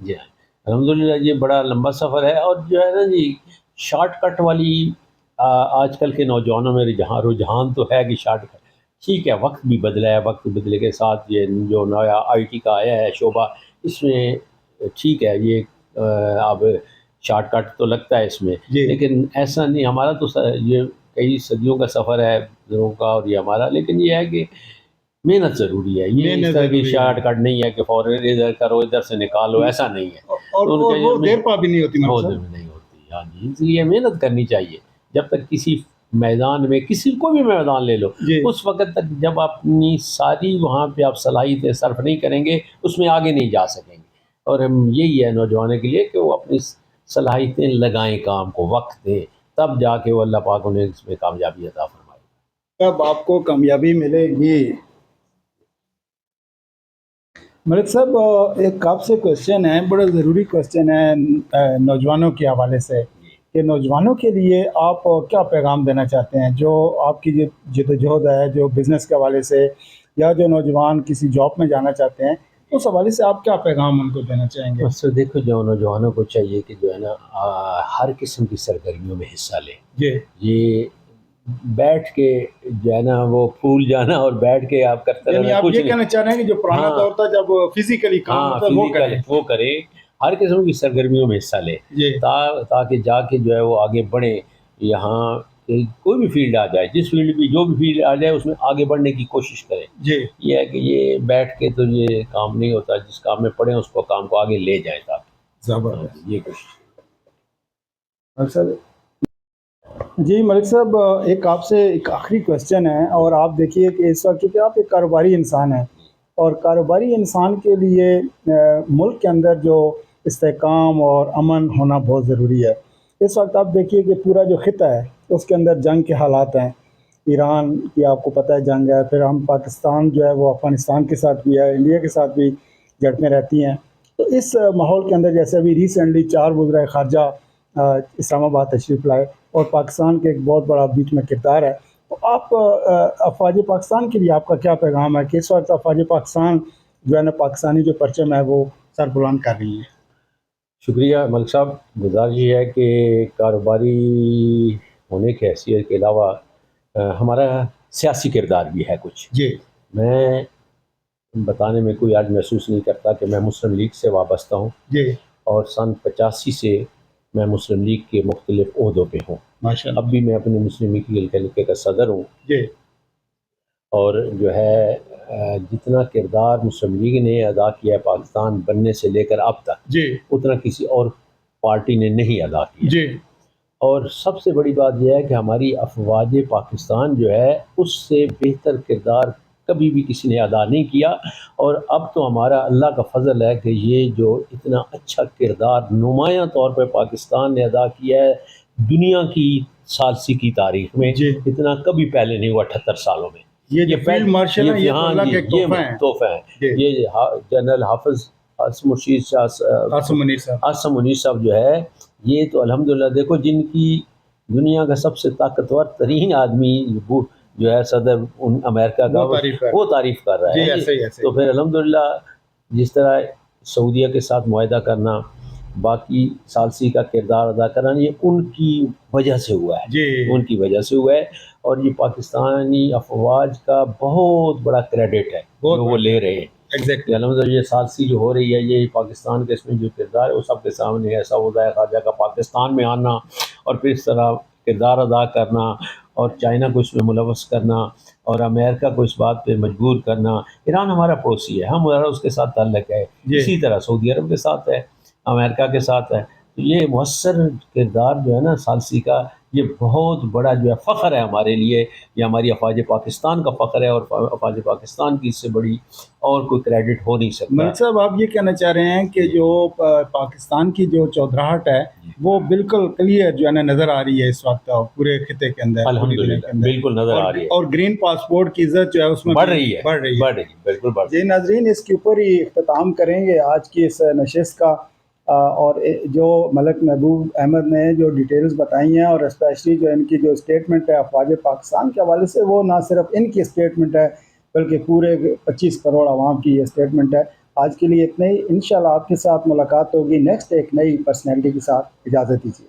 جی ہاں الحمدللہ یہ بڑا لمبا سفر ہے، اور جو ہے نا جی شارٹ کٹ والی آج کل کے نوجوانوں میں رجحان تو ہے کہ شارٹ کٹ ٹھیک ہے، وقت بھی بدلا ہے، وقت بدلے کے ساتھ یہ جو نیا آئی ٹی کا آیا ہے شعبہ، اس میں ٹھیک ہے یہ اب شارٹ کٹ تو لگتا ہے اس میں، جی لیکن ایسا نہیں، ہمارا تو یہ کئی صدیوں کا سفر ہے بزرگوں کا، اور یہ ہمارا، لیکن یہ ہے کہ محنت ضروری ہے، یہ اس محنت طرح کی ضروری ہے شارٹ کٹ نہیں ہے کہ فوراً ادھر کرو ادھر سے نکالو، ایسا نہیں ہے، تو ان اور کے وہ یہ دیر پا بھی نہیں ہوتی ملک وہ صاحب۔ نہیں ہوتی، ہاں جی، اس لیے محنت کرنی چاہیے، جب تک کسی میدان میں، کسی کو بھی میدان لے لو، جی اس وقت تک جب اپنی ساری وہاں پہ آپ صلاحیتیں صرف نہیں کریں گے، اس میں آگے نہیں جا سکیں گے، اور ہم یہی ہے نوجوانوں کے لیے کہ وہ اپنی صلاحیتیں لگائیں، کام کو وقت دیں، تب جا کے وہ اللہ پاک انہیں اس میں کامیابی عطا فرمائے۔ تب آپ کو کامیابی ملے گی۔ ملک صاحب، ایک آپ سے کوشچن ہے، بڑا ضروری کوشچن ہے نوجوانوں کے حوالے سے کہ نوجوانوں کے لیے آپ کیا پیغام دینا چاہتے ہیں؟ جو آپ کی جدوجہد ہے، جو بزنس کے حوالے سے، یا جو نوجوان کسی جاب میں جانا چاہتے ہیں، اس حوالے سے آپ کیا پیغام ان کو دینا چاہیں گے؟ بس تو دیکھو، جو نوجوانوں کو چاہیے کہ جو ہے نا ہر قسم کی سرگرمیوں میں حصہ لیں، جی یہ بیٹھ کے جو ہے نا وہ پھول جانا اور بیٹھ کے آپ کرتے یعنی رہنا آپ کچھ یہ نہیں۔ کہنا چاہ رہے ہیں کہ جو پرانا ہاں دور تھا جب فزیکلی کام ہاں، ہوتا ہے وہ فزیکل کریں؟ وہ کرے، ہر قسم کی سرگرمیوں میں حصہ لے، جی تاکہ جا کے جو ہے وہ آگے بڑھے، یہاں کوئی بھی فیلڈ آ جائے، جس فیلڈ بھی جو بھی فیلڈ آ جائے اس میں آگے بڑھنے کی کوشش کرے۔ جی یہ ہے کہ یہ بیٹھ کے تو یہ کام نہیں ہوتا، جس کام میں پڑھیں اس کو کام کو آگے لے جائیں، تاکہ ہاں زبردست۔ جی، یہ کوشش۔ اکثر جی ملک صاحب، ایک آپ سے ایک آخری کوشچن ہے، اور آپ دیکھیے کہ اس وقت کیونکہ آپ ایک کاروباری انسان ہیں، اور کاروباری انسان کے لیے ملک کے اندر جو استحکام اور امن ہونا بہت ضروری ہے۔ اس وقت آپ دیکھیے کہ پورا جو خطہ ہے اس کے اندر جنگ کے حالات ہیں، ایران کی آپ کو پتہ ہے جنگ ہے، پھر ہم پاکستان جو ہے وہ افغانستان کے ساتھ بھی ہے، انڈیا کے ساتھ بھی جھڑپیں رہتی ہیں۔ تو اس ماحول کے اندر جیسے ابھی ریسنٹلی 4 وزرائے خارجہ اسلام آباد تشریف لائے، اور پاکستان کے ایک بہت بڑا بیچ میں کردار ہے، تو آپ افواج پاکستان کے لیے آپ کا کیا پیغام ہے کہ اس وقت افواج پاکستان جو ہے نا پاکستانی جو پرچم ہے وہ سر بلند کر رہی ہیں؟ شکریہ ملک صاحب، گزارش یہ ہے کہ کاروباری ہونے کی حیثیت کے علاوہ ہمارا سیاسی کردار بھی ہے کچھ۔ جی میں بتانے میں کوئی آج محسوس نہیں کرتا کہ میں مسلم لیگ سے وابستہ ہوں، جی اور سن 85 سے میں مسلم لیگ کے مختلف عہدوں پہ ہوں، ماشاء اب اللہ۔ بھی میں اپنی مسلم لیگ کے حلقے کا صدر ہوں، جی اور جو ہے جتنا کردار مسلم لیگ نے ادا کیا ہے پاکستان بننے سے لے کر اب تک، جی اتنا کسی اور پارٹی نے نہیں ادا کیا، جی اور سب سے بڑی بات یہ ہے کہ ہماری افواج پاکستان جو ہے اس سے بہتر کردار کبھی بھی کسی نے ادا نہیں کیا، اور اب تو ہمارا اللہ کا فضل ہے کہ یہ جو اتنا اچھا کردار نمایاں طور پہ پاکستان نے ادا کیا ہے دنیا کی ثالثی کی تاریخ میں، جی اتنا کبھی پہلے نہیں ہوا 78 سالوں میں۔ یہ جو فیلڈ مارشل ہیں یہ تو ہاں اللہ جی، کے ایک یہ تحفہ ہیں۔ تحفہ ہیں، جی یہ جنرل حافظ عاصم مرشید شاہ آسم منیر صاحب۔ عاصم منیر صاحب جو ہے، یہ تو الحمدللہ دیکھو، جن کی دنیا کا سب سے طاقتور ترین آدمی جو ہے صدر امریکہ کا، وہ تعریف کر وہ تعریف کر رہا ہے جی، جی، ایسے ہی ایسے تو ہی۔ پھر الحمدللہ جس طرح سعودیہ کے ساتھ معاہدہ کرنا، باقی ثالثی کا کردار ادا کرنا، یہ ان کی وجہ سے ہوا ہے، جی ان کی وجہ سے ہوا ہے، اور یہ پاکستانی افواج کا بہت بڑا کریڈٹ ہے بہت جو وہ بڑا لے رہے ہیں کہ ایگزیکٹلی۔ الحمدللہ یہ ثالثی جو ہو رہی ہے، یہ پاکستان کے اس میں جو کردار ہے وہ سب کے سامنے ہے، وزرائے خارجہ کا پاکستان میں آنا، اور پھر اس طرح کردار ادا کرنا، اور چائنا کو اس میں ملوث کرنا، اور امریکہ کو اس بات پہ مجبور کرنا۔ ایران ہمارا پڑوسی ہے، ہمارا اس کے ساتھ تعلق ہے، جی اسی طرح سعودی عرب کے ساتھ ہے، امریکہ کے ساتھ ہے، تو یہ مؤثر کردار جو ہے نا ثالثی کا، یہ بہت بڑا جو ہے فخر ہے ہمارے لیے، یہ ہماری افواج پاکستان کا فخر ہے، اور افواج پاکستان کی اس سے بڑی اور کوئی کریڈٹ ہو نہیں سکتا۔ ملک صاحب آپ یہ کہنا چاہ رہے ہیں کہ جو پاکستان کی جو چودراہٹ ہے وہ بالکل کلیئر جو ہے نا نظر آ رہی ہے اس وقت پورے خطے کے اندر، پوری دنیا الحمدللہ کے اندر، بالکل نظر آ رہی ہے، اور گرین پاسپورٹ کی عزت جو ہے اس میں بڑھ رہی ہے، بڑھ رہی ہے۔ بڑھ رہی ہے، بالکل بڑھ رہی جی ناظرین، اس کے اوپر ہی اختتام کریں گے آج کی اس نشست کا، اور جو ملک محبوب احمد نے جو ڈیٹیلز بتائی ہیں، اور اسپیشلی جو ان کی جو اسٹیٹمنٹ ہے افواج پاکستان کے حوالے سے، وہ نہ صرف ان کی اسٹیٹمنٹ ہے بلکہ پورے 25 کروڑ عوام کی یہ اسٹیٹمنٹ ہے۔ آج کے لیے اتنا ہی، انشاءاللہ آپ کے ساتھ ملاقات ہوگی نیکسٹ ایک نئی پرسنالٹی کے ساتھ۔ اجازت دیجیے۔